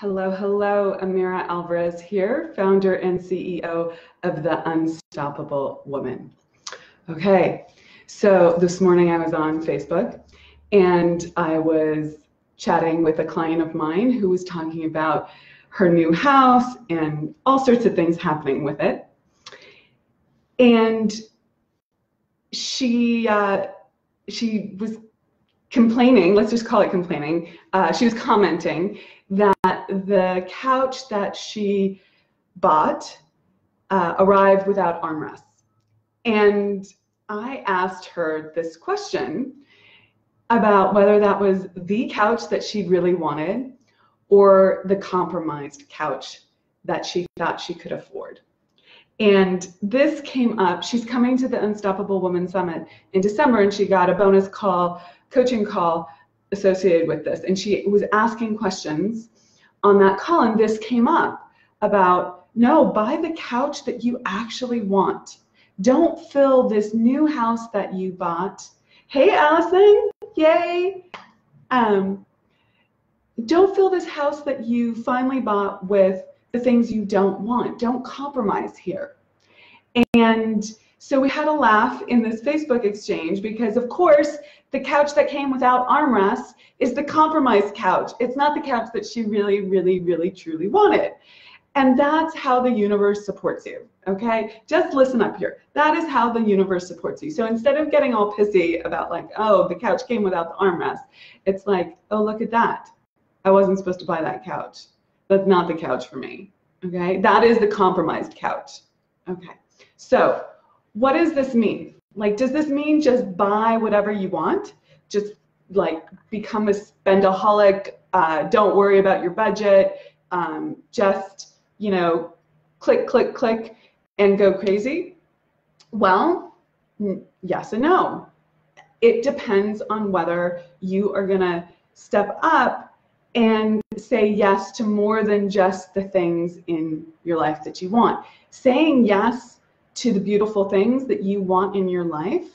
Hello, hello, Amira Alvarez here, founder and CEO of The Unstoppable Woman. Okay, so this morning I was on Facebook and I was chatting with a client of mine who was talking about her new house and all sorts of things happening with it. And she was complaining, let's just call it complaining, she was commenting that the couch that she bought arrived without armrests. And I asked her this question about whether that was the couch that she really wanted or the compromised couch that she thought she could afford. And this came up. She's coming to the Unstoppable Woman Summit in December, and she got a bonus call, coaching call associated with this. And she was asking questions on that call, and this came up about, no, buy the couch that you actually want. Don't fill this new house that you bought. Hey, Allison, yay. Don't fill this house that you finally bought with the things you don't want. Don't compromise here. And so we had a laugh in this Facebook exchange because, of course, the couch that came without armrests is the compromised couch. It's not the couch that she really, really, really, truly wanted. And that's how the universe supports you, okay? Just listen up here. That is how the universe supports you. So instead of getting all pissy about like, oh, the couch came without the armrest, it's like, oh, look at that. I wasn't supposed to buy that couch. That's not the couch for me, okay? That is the compromised couch, okay? So what does this mean? Like, does this mean just buy whatever you want? Just like become a spendaholic, don't worry about your budget, just, you know, click, click, click, and go crazy? Well, yes and no. It depends on whether you are gonna step up and say yes to more than just the things in your life that you want. Saying yes to the beautiful things that you want in your life.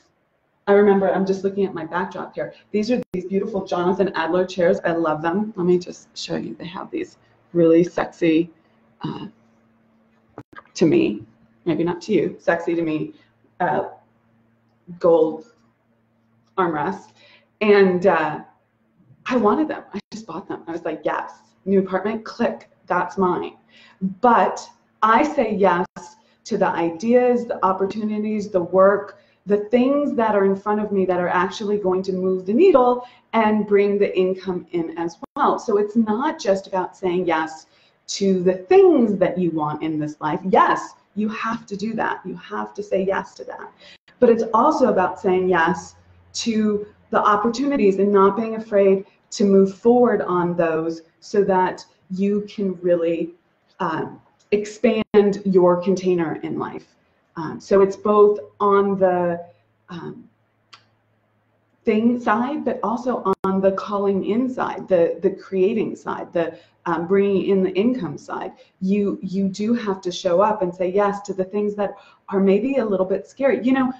I remember, I'm just looking at my backdrop here. These are these beautiful Jonathan Adler chairs. I love them. Let me just show you. They have these really sexy, to me, maybe not to you, sexy to me, gold armrests. And I wanted them. I just bought them. I was like, yes, new apartment, click, that's mine. But I say yes to the ideas, the opportunities, the work, the things that are in front of me that are actually going to move the needle and bring the income in as well. So it's not just about saying yes to the things that you want in this life. Yes, you have to do that. You have to say yes to that. But it's also about saying yes to the opportunities and not being afraid to move forward on those so that you can really expand your container in life. So it's both on the thing side, but also on the calling in side, the creating side, the bringing in the income side. You do have to show up and say yes to the things that are maybe a little bit scary. You know,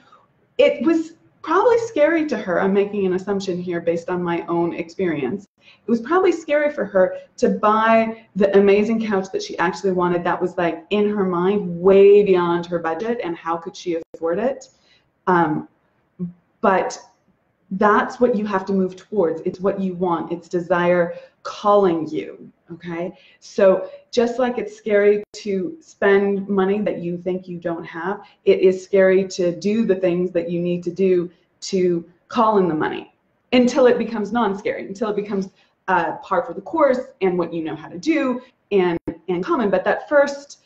it was probably scary to her. I'm making an assumption here based on my own experience. It was probably scary for her to buy the amazing couch that she actually wanted that was like in her mind way beyond her budget and how could she afford it. But that's what you have to move towards. It's what you want. It's desire calling you, okay? So just like it's scary to spend money that you think you don't have, it is scary to do the things that you need to do to call in the money until it becomes non-scary, until it becomes par for the course and what you know how to do and common. But that first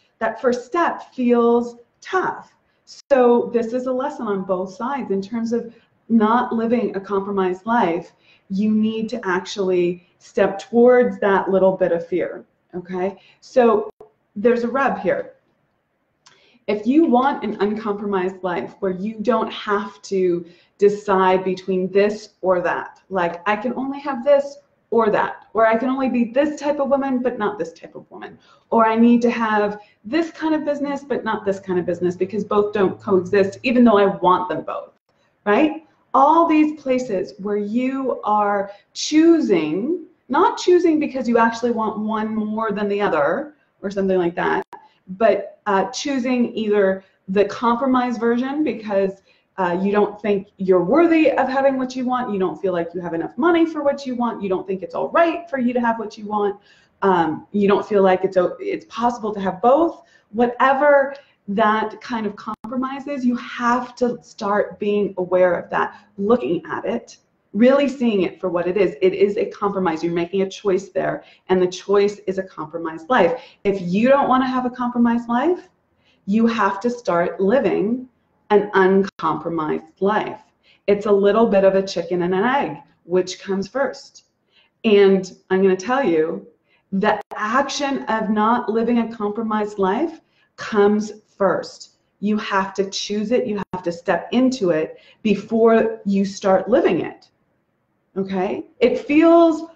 step feels tough. So this is a lesson on both sides in terms of not living a compromised life. You need to actually step towards that little bit of fear, okay? So there's a rub here. If you want an uncompromised life where you don't have to decide between this or that, like I can only have this or that, or I can only be this type of woman but not this type of woman, or I need to have this kind of business but not this kind of business because both don't coexist even though I want them both, right? All these places where you are choosing not choosing because you actually want one more than the other or something like that, but choosing either the compromise version because you don't think you're worthy of having what you want, you don't feel like you have enough money for what you want, you don't think it's all right for you to have what you want, you don't feel like it's possible to have both. Whatever that kind of compromise is, you have to start being aware of that, looking at it, really seeing it for what it is. It is a compromise. You're making a choice there, and the choice is a compromised life. If you don't want to have a compromised life, you have to start living an uncompromised life. It's a little bit of a chicken and an egg. Which comes first? And I'm going to tell you, the action of not living a compromised life comes first. You have to choose it. You have to step into it before you start living it. Okay? It feels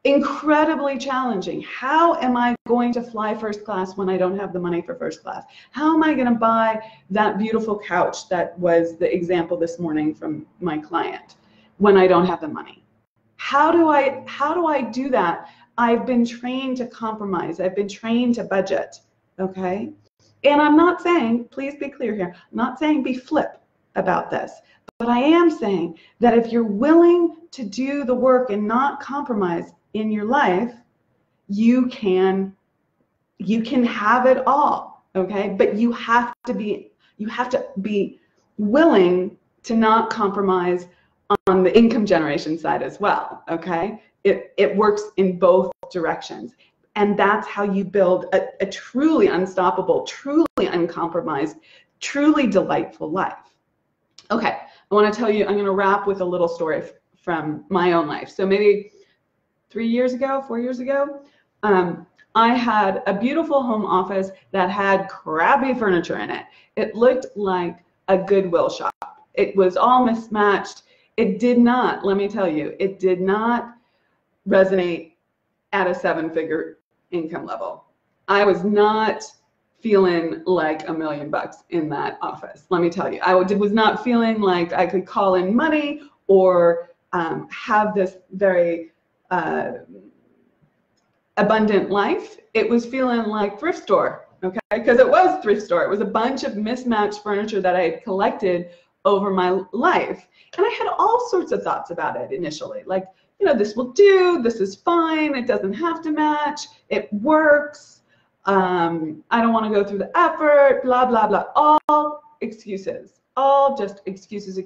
incredibly challenging. How am I going to fly first class when I don't have the money for first class? How am I going to buy that beautiful couch that was the example this morning from my client when I don't have the money? How do I do that? I've been trained to compromise. I've been trained to budget. Okay? And I'm not saying, please be clear here, I'm not saying be flip about this, but I am saying that if you're willing to do the work and not compromise in your life, you can have it all, okay? But you have to be willing to not compromise on the income generation side as well, okay? It works in both directions. And that's how you build a truly unstoppable, truly uncompromised, truly delightful life. Okay, I want to tell you, I'm going to wrap with a little story from my own life. So maybe 4 years ago, I had a beautiful home office that had crappy furniture in it. It looked like a Goodwill shop. It was all mismatched. It did not, let me tell you, it did not resonate at a 7-figure income level. I was not feeling like $1 million in that office. Let me tell you, I was not feeling like I could call in money or have this very abundant life. It was feeling like thrift store, okay? Because it was thrift store. It was a bunch of mismatched furniture that I had collected over my life. And I had all sorts of thoughts about it initially, like, you know, this will do, this is fine, it doesn't have to match, it works, I don't want to go through the effort, blah, blah, blah, all excuses, all just excuses.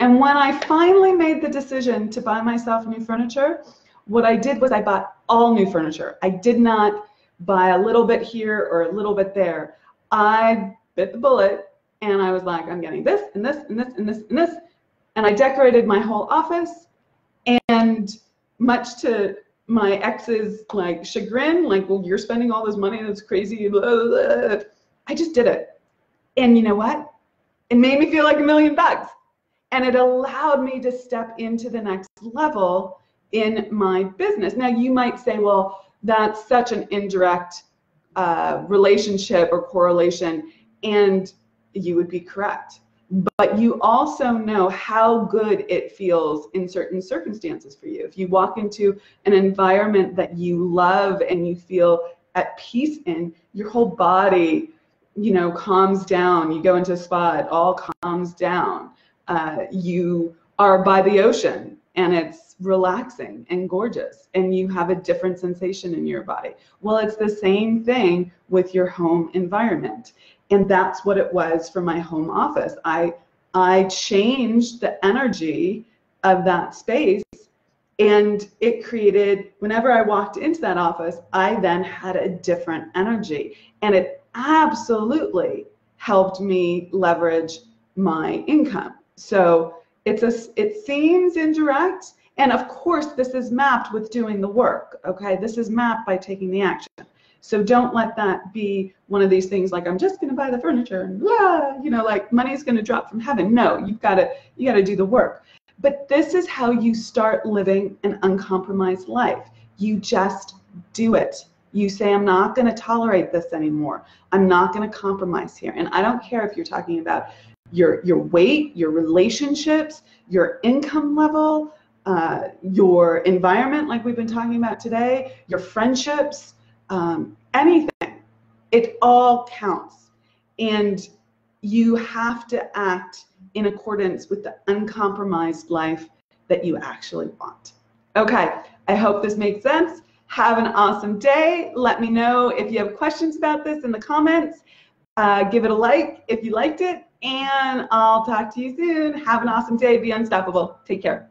And when I finally made the decision to buy myself new furniture, what I did was I bought all new furniture. I did not buy a little bit here or a little bit there. I bit the bullet and I was like, I'm getting this and this and this and this and this. And I decorated my whole office. And much to my ex's like chagrin, like, well, you're spending all this money, that's crazy, blah, blah, blah. I just did it. And you know what? It made me feel like $1 million. And it allowed me to step into the next level in my business. Now you might say, well, that's such an indirect relationship or correlation, and you would be correct. But you also know how good it feels in certain circumstances for you. If you walk into an environment that you love and you feel at peace in, your whole body, you know, calms down. You go into a spa, it all calms down. You are by the ocean and it's relaxing and gorgeous and you have a different sensation in your body. Well, it's the same thing with your home environment. And that's what it was for my home office. I changed the energy of that space, and it created, whenever I walked into that office, I then had a different energy. And it absolutely helped me leverage my income. So it seems indirect. And of course, this is mapped with doing the work, okay? This is mapped by taking the action. So don't let that be one of these things like, I'm just going to buy the furniture and blah, you know, like money's going to drop from heaven. No, you got to do the work. But this is how you start living an uncompromised life. You just do it. You say, I'm not going to tolerate this anymore. I'm not going to compromise here. And I don't care if you're talking about your weight, your relationships, your income level, your environment, like we've been talking about today, your friendships, anything. It all counts. And you have to act in accordance with the uncompromised life that you actually want. Okay, I hope this makes sense. Have an awesome day. Let me know if you have questions about this in the comments. Give it a like if you liked it, and I'll talk to you soon. Have an awesome day. Be unstoppable. Take care.